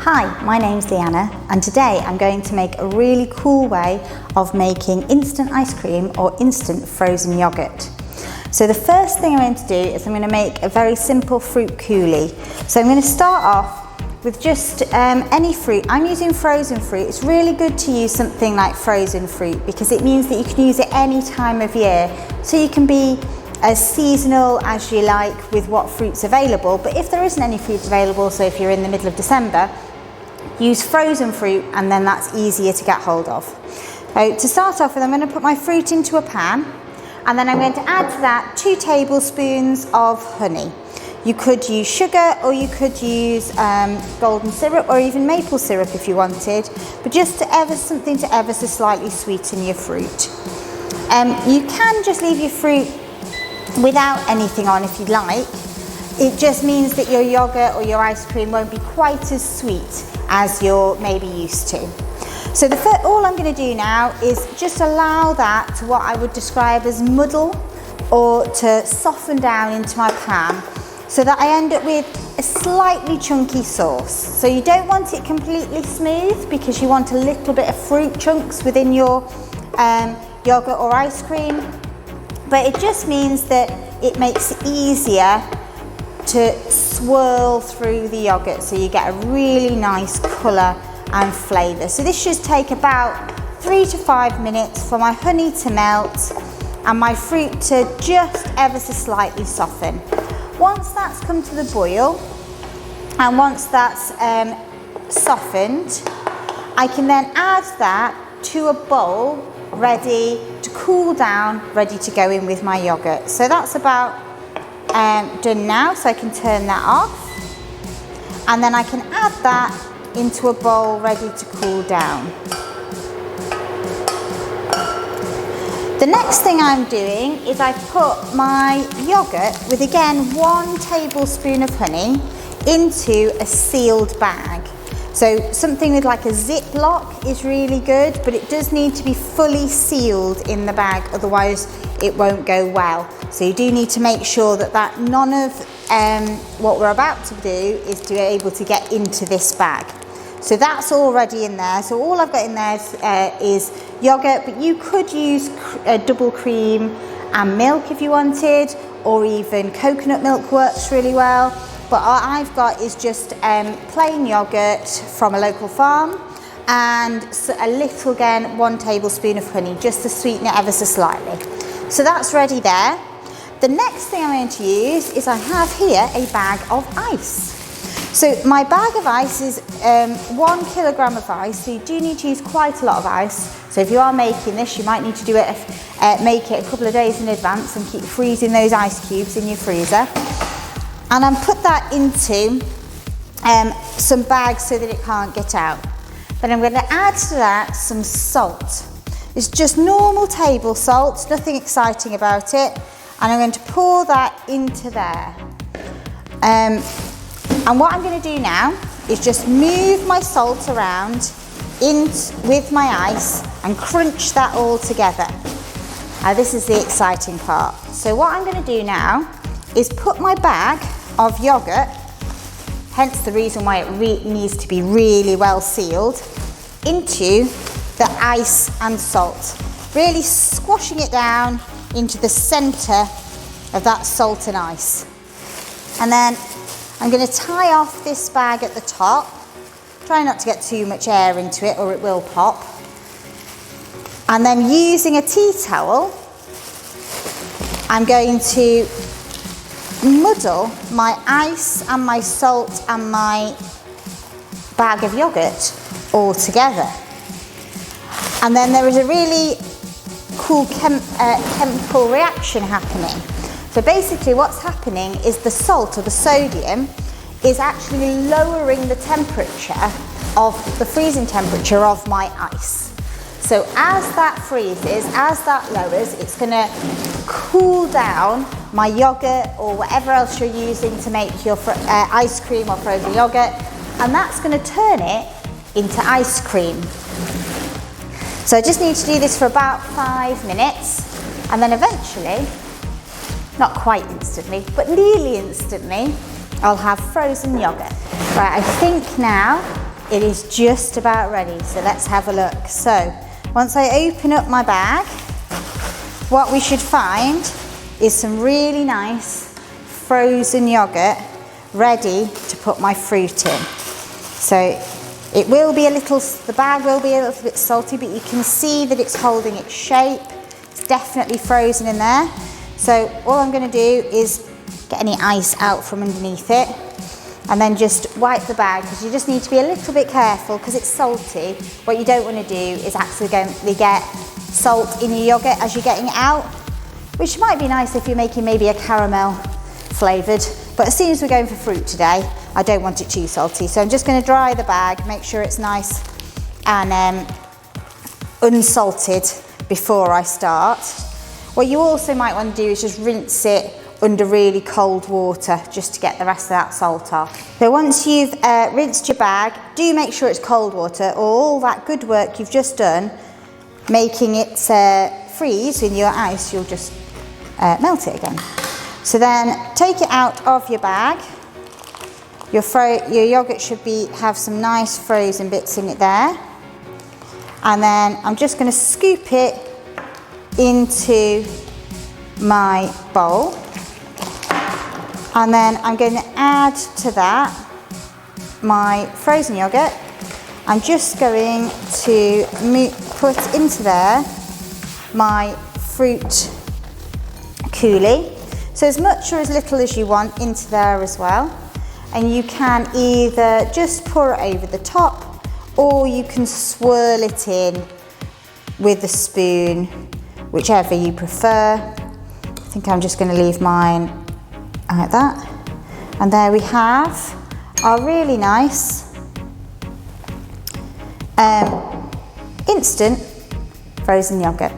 Hi, my name's Leanna and today I'm going to make a really cool way of making instant ice cream or instant frozen yoghurt. So the first thing I'm going to do is I'm going to make a very simple fruit coulis. So I'm going to start off with just any fruit. I'm using frozen fruit. It's really good to use something like frozen fruit because it means that you can use it any time of year. So you can be as seasonal as you like with what fruit's available, but if there isn't any fruit available, so if you're in the middle of December, use frozen fruit and then that's easier to get hold of. So to start off with, I'm going to put my fruit into a pan and then I'm going to add to that 2 tablespoons of honey. You could use sugar or you could use golden syrup or even maple syrup if you wanted, but just something to ever so slightly sweeten your fruit. You can just leave your fruit without anything on if you'd like. It just means that your yogurt or your ice cream won't be quite as sweet as you're maybe used to. So all I'm going to do now is just allow that to what I would describe as muddle or to soften down into my pan so that I end up with a slightly chunky sauce. So you don't want it completely smooth because you want a little bit of fruit chunks within your yogurt or ice cream, but it just means that it makes it easier to swirl through the yogurt so you get a really nice colour and flavour. So this should take about 3 to 5 minutes for my honey to melt and my fruit to just ever so slightly soften. Once that's come to the boil and once that's softened, I can then add that to a bowl ready to cool down, ready to go in with my yogurt. So that's about done now, so I can turn that off and then I can add that into a bowl ready to cool down. The next thing I'm doing is I put my yogurt with again 1 tablespoon of honey into a sealed bag. So something with like a Ziploc is really good, but it does need to be fully sealed in the bag, otherwise it won't go well. So you do need to make sure that none of what we're about to do is to be able to get into this bag. So that's already in there. So all I've got in there is yogurt, but you could use double cream and milk if you wanted, or even coconut milk works really well. But what I've got is just plain yogurt from a local farm and a little, again, 1 tablespoon of honey, just to sweeten it ever so slightly. So that's ready there. The next thing I'm going to use is I have here a bag of ice. So my bag of ice is 1 kilogram of ice, so you do need to use quite a lot of ice. So if you are making this, you might need to do it, make it a couple of days in advance and keep freezing those ice cubes in your freezer. And I'm put that into some bags so that it can't get out. Then I'm going to add to that some salt. It's just normal table salt, nothing exciting about it. And I'm going to pour that into there. And what I'm going to do now is just move my salt around with my ice and crunch that all together. Now this is the exciting part. So what I'm going to do now is put my bag of yogurt, hence the reason why it needs to be really well sealed, into the ice and salt, really squashing it down into the centre of that salt and ice. And then I'm going to tie off this bag at the top. Try not to get too much air into it or it will pop. And then using a tea towel, I'm going to muddle my ice and my salt and my bag of yogurt all together. And then there is a really cool chemical reaction happening. So basically what's happening is the salt or the sodium is actually lowering the temperature of the freezing temperature of my ice. So as that freezes, as that lowers, it's going to cool down my yogurt or whatever else you're using to make your ice cream or frozen yogurt, and that's going to turn it into ice cream. So I just need to do this for about 5 minutes, and then eventually, not quite instantly, but nearly instantly, I'll have frozen yogurt. Right, I think now it is just about ready, so let's have a look. So once I open up my bag, what we should find is some really nice frozen yogurt ready to put my fruit in. So it will be a little, the bag will be a little bit salty, but you can see that it's holding its shape. It's definitely frozen in there. So all I'm going to do is get any ice out from underneath it and then just wipe the bag, because you just need to be a little bit careful because it's salty. What you don't want to do is accidentally get salt in your yogurt as you're getting it out, which might be nice if you're making maybe a caramel flavoured, but as soon as we're going for fruit today, I don't want it too salty. So I'm just going to dry the bag, make sure it's nice and unsalted before I start. What you also might want to do is just rinse it under really cold water just to get the rest of that salt off. So once you've rinsed your bag, do make sure it's cold water, or all that good work you've just done making it freeze in your ice, you'll just melt it again. So then take it out of your bag. Your yogurt should have some nice frozen bits in it there. And then I'm just going to scoop it into my bowl. And then I'm going to add to that my frozen yogurt. I'm just going to put into there my fruit coulis. So as much or as little as you want into there as well. And you can either just pour it over the top, or you can swirl it in with a spoon, whichever you prefer. I think I'm just going to leave mine like that. And there we have our really nice instant frozen yogurt.